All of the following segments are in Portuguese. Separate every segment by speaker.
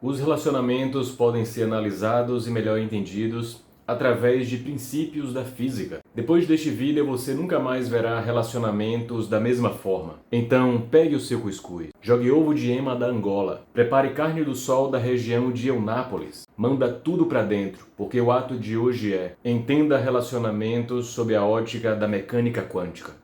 Speaker 1: Os relacionamentos podem ser analisados e melhor entendidos através de princípios da física. Depois deste vídeo você nunca mais verá relacionamentos da mesma forma. Então pegue o seu cuscuz, jogue ovo de ema da Angola, prepare carne do sol da região de Eunápolis. Manda tudo pra dentro, porque o ato de hoje é: entenda relacionamentos sob a ótica da mecânica quântica.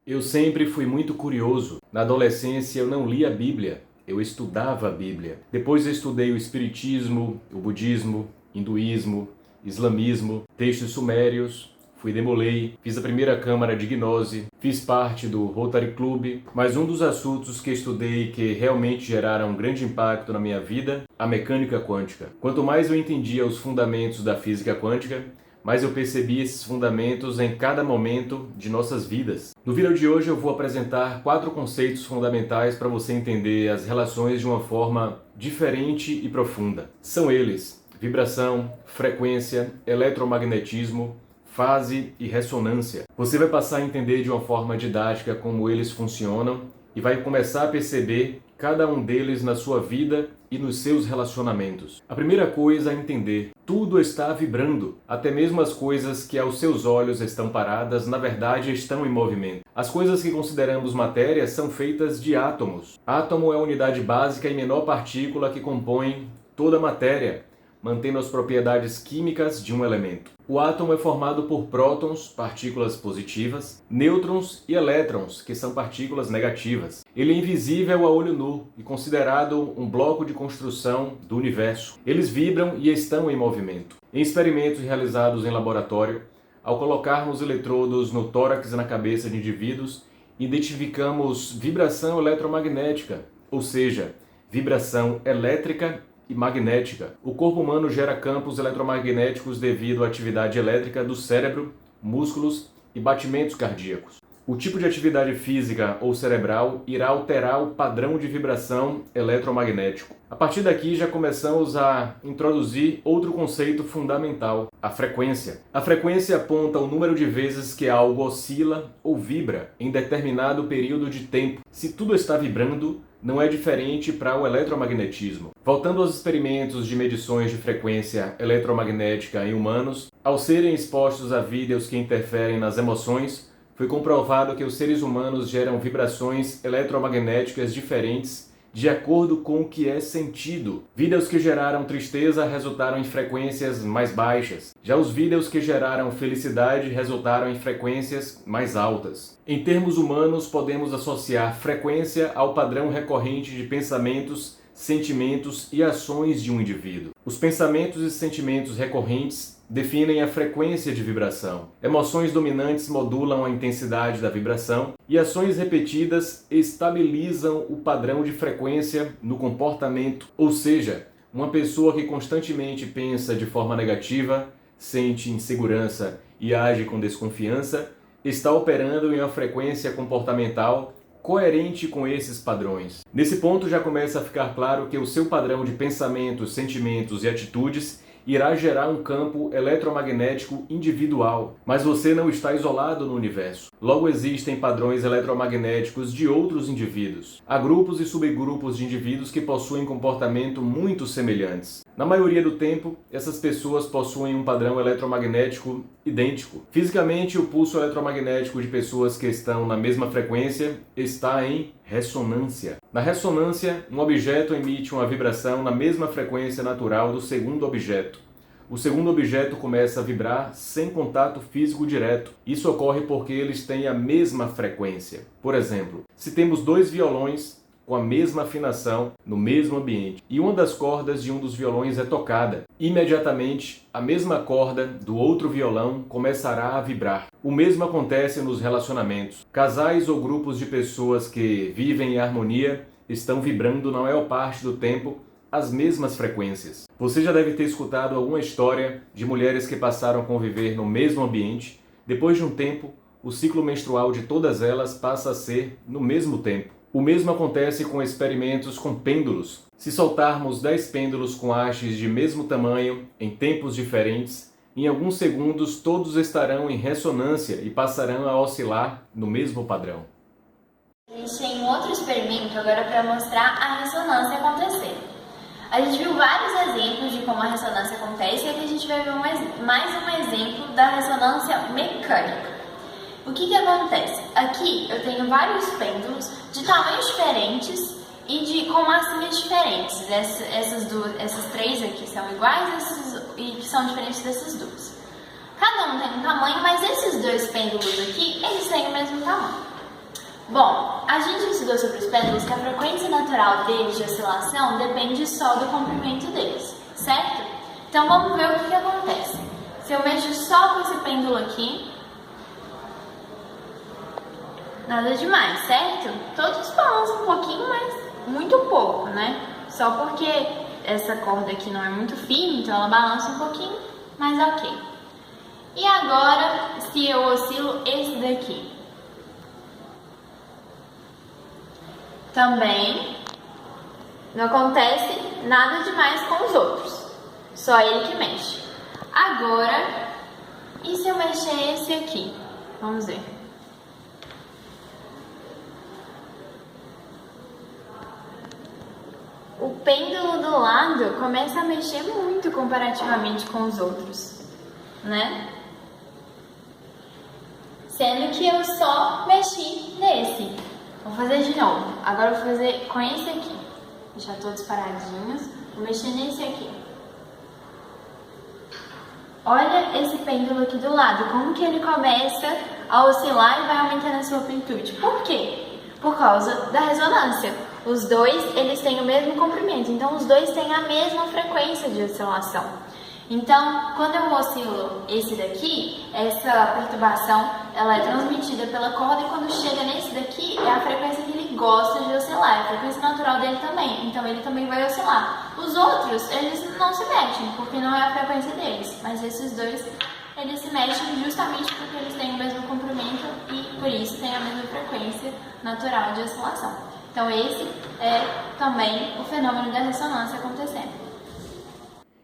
Speaker 1: Eu sempre fui muito curioso. Na adolescência eu não lia a Bíblia, eu estudava a Bíblia. Depois eu estudei o Espiritismo, o Budismo, Hinduísmo, Islamismo, textos sumérios, fui demolei, fiz a primeira câmara de gnose, fiz parte do Rotary Club, mas um dos assuntos que estudei que realmente geraram um grande impacto na minha vida, a mecânica quântica. Quanto mais eu entendia os fundamentos da física quântica, mas eu percebi esses fundamentos em cada momento de nossas vidas. No vídeo de hoje eu vou apresentar 4 conceitos fundamentais para você entender as relações de uma forma diferente e profunda. São eles: vibração, frequência, eletromagnetismo, fase e ressonância. Você vai passar a entender de uma forma didática como eles funcionam e vai começar a perceber cada um deles na sua vida e nos seus relacionamentos. A primeira coisa a entender: tudo está vibrando. Até mesmo as coisas que aos seus olhos estão paradas, na verdade estão em movimento. As coisas que consideramos matéria são feitas de átomos. Átomo é a unidade básica e menor partícula que compõe toda a matéria, mantendo as propriedades químicas de um elemento. O átomo é formado por prótons, partículas positivas, nêutrons e elétrons, que são partículas negativas. Ele é invisível a olho nu e considerado um bloco de construção do universo. Eles vibram e estão em movimento. Em experimentos realizados em laboratório, ao colocarmos eletrodos no tórax e na cabeça de indivíduos, identificamos vibração eletromagnética, ou seja, vibração elétrica e magnética. O corpo humano gera campos eletromagnéticos devido à atividade elétrica do cérebro, músculos e batimentos cardíacos. O tipo de atividade física ou cerebral irá alterar o padrão de vibração eletromagnético. A partir daqui já começamos a introduzir outro conceito fundamental: a frequência. A frequência aponta o número de vezes que algo oscila ou vibra em determinado período de tempo. Se tudo está vibrando, não é diferente para o eletromagnetismo. Voltando aos experimentos de medições de frequência eletromagnética em humanos, ao serem expostos a vídeos que interferem nas emoções, foi comprovado que os seres humanos geram vibrações eletromagnéticas diferentes de acordo com o que é sentido. Vídeos que geraram tristeza resultaram em frequências mais baixas. Já os vídeos que geraram felicidade resultaram em frequências mais altas. Em termos humanos, podemos associar frequência ao padrão recorrente de pensamentos, sentimentos e ações de um indivíduo. Os pensamentos e sentimentos recorrentes definem a frequência de vibração. Emoções dominantes modulam a intensidade da vibração e ações repetidas estabilizam o padrão de frequência no comportamento. Ou seja, uma pessoa que constantemente pensa de forma negativa, sente insegurança e age com desconfiança, está operando em uma frequência comportamental coerente com esses padrões. Nesse ponto já começa a ficar claro que o seu padrão de pensamentos, sentimentos e atitudes irá gerar um campo eletromagnético individual, mas você não está isolado no universo. Logo existem padrões eletromagnéticos de outros indivíduos. Há grupos e subgrupos de indivíduos que possuem comportamento muito semelhantes. Na maioria do tempo, essas pessoas possuem um padrão eletromagnético idêntico. Fisicamente, o pulso eletromagnético de pessoas que estão na mesma frequência está em ressonância. Na ressonância, um objeto emite uma vibração na mesma frequência natural do segundo objeto. O segundo objeto começa a vibrar sem contato físico direto. Isso ocorre porque eles têm a mesma frequência. Por exemplo, se temos 2 violões com a mesma afinação no mesmo ambiente e uma das cordas de um dos violões é tocada, imediatamente a mesma corda do outro violão começará a vibrar. O mesmo acontece nos relacionamentos. Casais ou grupos de pessoas que vivem em harmonia estão vibrando na maior parte do tempo as mesmas frequências. Você já deve ter escutado alguma história de mulheres que passaram a conviver no mesmo ambiente. Depois de um tempo, o ciclo menstrual de todas elas passa a ser no mesmo tempo. O mesmo acontece com experimentos com pêndulos. Se soltarmos 10 pêndulos com hastes de mesmo tamanho, em tempos diferentes, em alguns segundos todos estarão em ressonância e passarão a oscilar no mesmo padrão.
Speaker 2: A gente tem um outro experimento agora para mostrar a ressonância acontecer. A gente viu vários exemplos de como a ressonância acontece e aqui a gente vai ver mais um exemplo da ressonância mecânica. O que acontece? Aqui eu tenho vários pêndulos de tamanhos diferentes e com massinhas diferentes. Essas três aqui são iguais e que são diferentes dessas duas. Cada um tem um tamanho, mas esses dois pêndulos aqui, eles têm o mesmo tamanho. Bom, a gente estudou sobre os pêndulos que a frequência natural deles de oscilação depende só do comprimento deles, certo? Então vamos ver o que acontece. Se eu mexo só com esse pêndulo aqui, nada demais, certo? Todos balançam um pouquinho, mas muito pouco, né? Só porque essa corda aqui não é muito firme, então ela balança um pouquinho, mas ok. E agora, se eu oscilo esse daqui, também não acontece nada demais com os outros, só ele que mexe. Agora, e se eu mexer esse aqui? Vamos ver. O pêndulo do lado começa a mexer muito comparativamente com os outros, né? Sendo que eu só mexi nesse. Vou fazer de novo. Agora eu vou fazer com esse aqui. Deixar todos paradinhos. Vou mexer nesse aqui. Olha esse pêndulo aqui do lado. Como que ele começa a oscilar e vai aumentando a sua amplitude. Por quê? Por causa da ressonância. Os dois, eles têm o mesmo comprimento. Então, os dois têm a mesma frequência de oscilação. Então, quando eu oscilo esse daqui, essa perturbação ela é transmitida pela corda e quando chega nesse daqui é a frequência que ele gosta de oscilar, é a frequência natural dele também, então ele também vai oscilar. Os outros, eles não se mexem, porque não é a frequência deles, mas esses dois, eles se mexem justamente porque eles têm o mesmo comprimento e por isso têm a mesma frequência natural de oscilação. Então esse é também o fenômeno da ressonância acontecendo.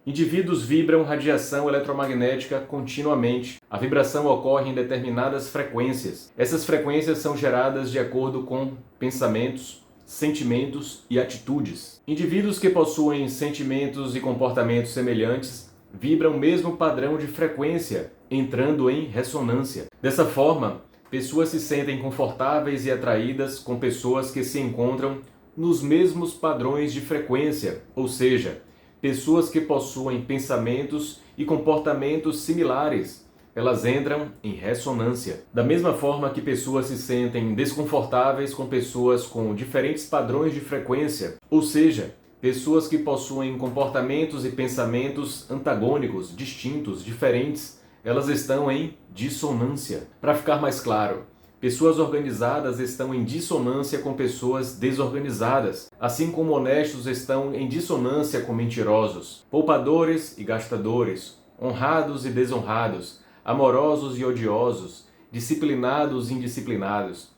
Speaker 1: Indivíduos vibram radiação eletromagnética continuamente. A vibração ocorre em determinadas frequências. Essas frequências são geradas de acordo com pensamentos, sentimentos e atitudes. Indivíduos que possuem sentimentos e comportamentos semelhantes vibram o mesmo padrão de frequência, entrando em ressonância. Dessa forma, pessoas se sentem confortáveis e atraídas com pessoas que se encontram nos mesmos padrões de frequência, ou seja, pessoas que possuem pensamentos e comportamentos similares, elas entram em ressonância. Da mesma forma que pessoas se sentem desconfortáveis com pessoas com diferentes padrões de frequência, ou seja, pessoas que possuem comportamentos e pensamentos antagônicos, distintos, diferentes, elas estão em dissonância. Para ficar mais claro, pessoas organizadas estão em dissonância com pessoas desorganizadas, assim como honestos estão em dissonância com mentirosos, poupadores e gastadores, honrados e desonrados, amorosos e odiosos, disciplinados e indisciplinados.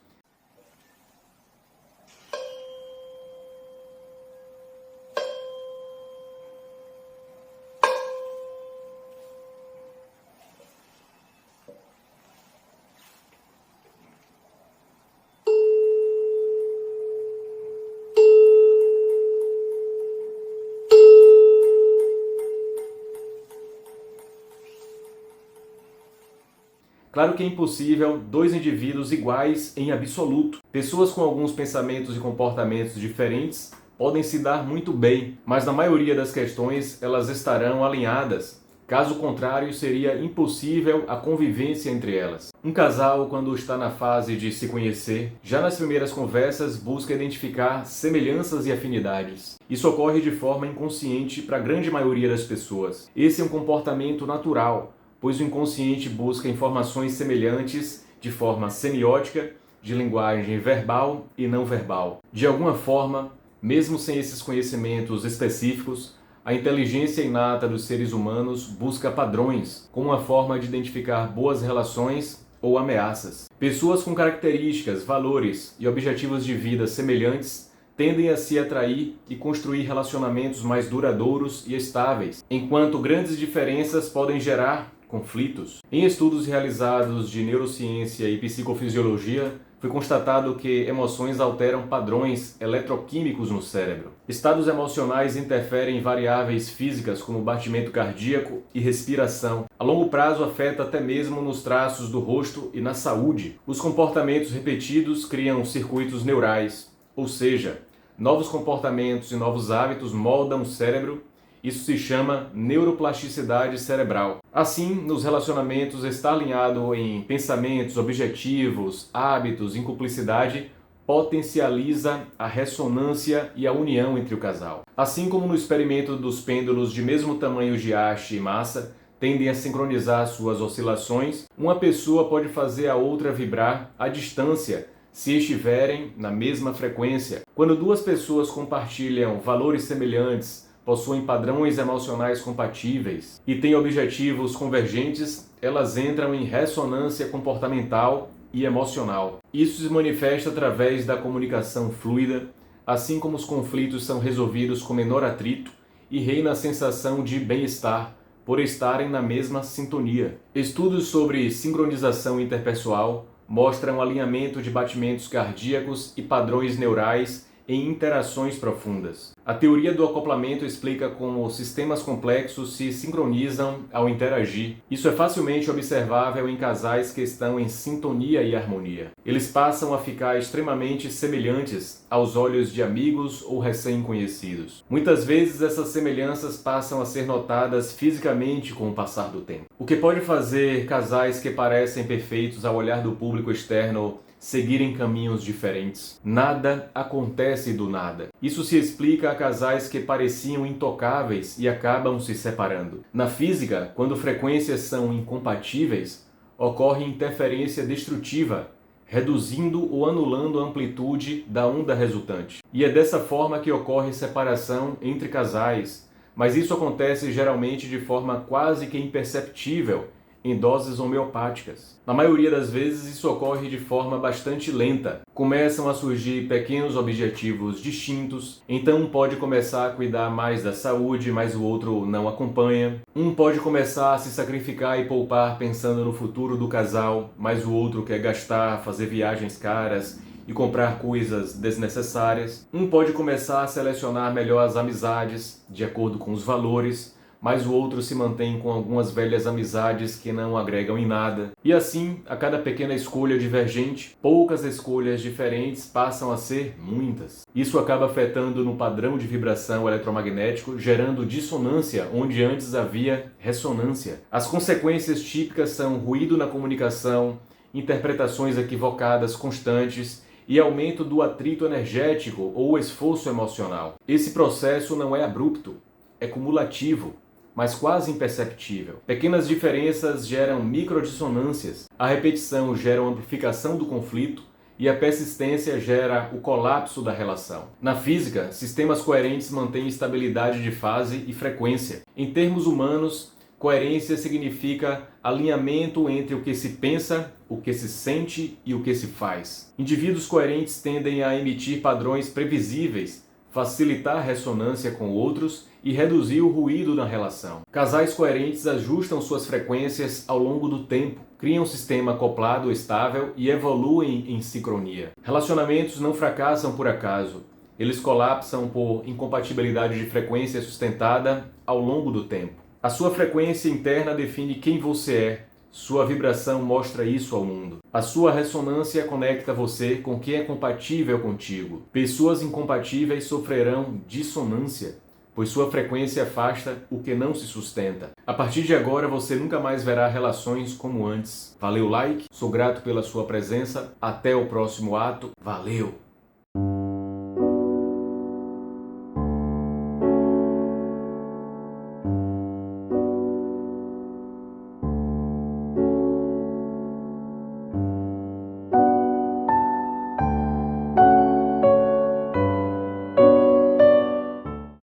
Speaker 1: Claro que é impossível dois indivíduos iguais em absoluto. Pessoas com alguns pensamentos e comportamentos diferentes podem se dar muito bem, mas na maioria das questões elas estarão alinhadas. Caso contrário, seria impossível a convivência entre elas. Um casal, quando está na fase de se conhecer, já nas primeiras conversas busca identificar semelhanças e afinidades. Isso ocorre de forma inconsciente para a grande maioria das pessoas. Esse é um comportamento natural, pois o inconsciente busca informações semelhantes de forma semiótica, de linguagem verbal e não verbal. De alguma forma, mesmo sem esses conhecimentos específicos, a inteligência inata dos seres humanos busca padrões, como uma forma de identificar boas relações ou ameaças. Pessoas com características, valores e objetivos de vida semelhantes tendem a se atrair e construir relacionamentos mais duradouros e estáveis, enquanto grandes diferenças podem gerar conflitos. Em estudos realizados de neurociência e psicofisiologia, foi constatado que emoções alteram padrões eletroquímicos no cérebro. Estados emocionais interferem em variáveis físicas como batimento cardíaco e respiração. A longo prazo afeta até mesmo nos traços do rosto e na saúde. Os comportamentos repetidos criam circuitos neurais, ou seja, novos comportamentos e novos hábitos moldam o cérebro. Isso se chama neuroplasticidade cerebral. Assim, nos relacionamentos, estar alinhado em pensamentos, objetivos, hábitos, em cumplicidade, potencializa a ressonância e a união entre o casal. Assim como no experimento dos pêndulos de mesmo tamanho de haste e massa, tendem a sincronizar suas oscilações, uma pessoa pode fazer a outra vibrar à distância, se estiverem na mesma frequência. Quando duas pessoas compartilham valores semelhantes, possuem padrões emocionais compatíveis e têm objetivos convergentes, elas entram em ressonância comportamental e emocional. Isso se manifesta através da comunicação fluida, assim como os conflitos são resolvidos com menor atrito e reina a sensação de bem-estar por estarem na mesma sintonia. Estudos sobre sincronização interpessoal mostram alinhamento de batimentos cardíacos e padrões neurais em interações profundas. A teoria do acoplamento explica como sistemas complexos se sincronizam ao interagir. Isso é facilmente observável em casais que estão em sintonia e harmonia. Eles passam a ficar extremamente semelhantes aos olhos de amigos ou recém-conhecidos. Muitas vezes essas semelhanças passam a ser notadas fisicamente com o passar do tempo. O que pode fazer casais que parecem perfeitos ao olhar do público externo seguirem caminhos diferentes? Nada acontece do nada. Isso se explica a casais que pareciam intocáveis e acabam se separando. Na física, quando frequências são incompatíveis, ocorre interferência destrutiva, reduzindo ou anulando a amplitude da onda resultante. E é dessa forma que ocorre separação entre casais, mas isso acontece geralmente de forma quase que imperceptível, em doses homeopáticas. Na maioria das vezes isso ocorre de forma bastante lenta. Começam a surgir pequenos objetivos distintos, então um pode começar a cuidar mais da saúde, mas o outro não acompanha. Um pode começar a se sacrificar e poupar pensando no futuro do casal, mas o outro quer gastar, fazer viagens caras e comprar coisas desnecessárias. Um pode começar a selecionar melhor as amizades, de acordo com os valores, mas o outro se mantém com algumas velhas amizades que não agregam em nada. E assim, a cada pequena escolha divergente, poucas escolhas diferentes passam a ser muitas. Isso acaba afetando no padrão de vibração eletromagnético, gerando dissonância onde antes havia ressonância. As consequências típicas são ruído na comunicação, interpretações equivocadas constantes e aumento do atrito energético ou esforço emocional. Esse processo não é abrupto, é cumulativo, mas quase imperceptível. Pequenas diferenças geram microdissonâncias, a repetição gera uma amplificação do conflito e a persistência gera o colapso da relação. Na física, sistemas coerentes mantêm estabilidade de fase e frequência. Em termos humanos, coerência significa alinhamento entre o que se pensa, o que se sente e o que se faz. Indivíduos coerentes tendem a emitir padrões previsíveis, facilitar a ressonância com outros e reduzir o ruído na relação. Casais coerentes ajustam suas frequências ao longo do tempo, criam um sistema acoplado estável e evoluem em sincronia. Relacionamentos não fracassam por acaso, eles colapsam por incompatibilidade de frequência sustentada ao longo do tempo. A sua frequência interna define quem você é. Sua vibração mostra isso ao mundo. A sua ressonância conecta você com quem é compatível contigo. Pessoas incompatíveis sofrerão dissonância, pois sua frequência afasta o que não se sustenta. A partir de agora você nunca mais verá relações como antes. Valeu, like, sou grato pela sua presença. Até o próximo ato. Valeu!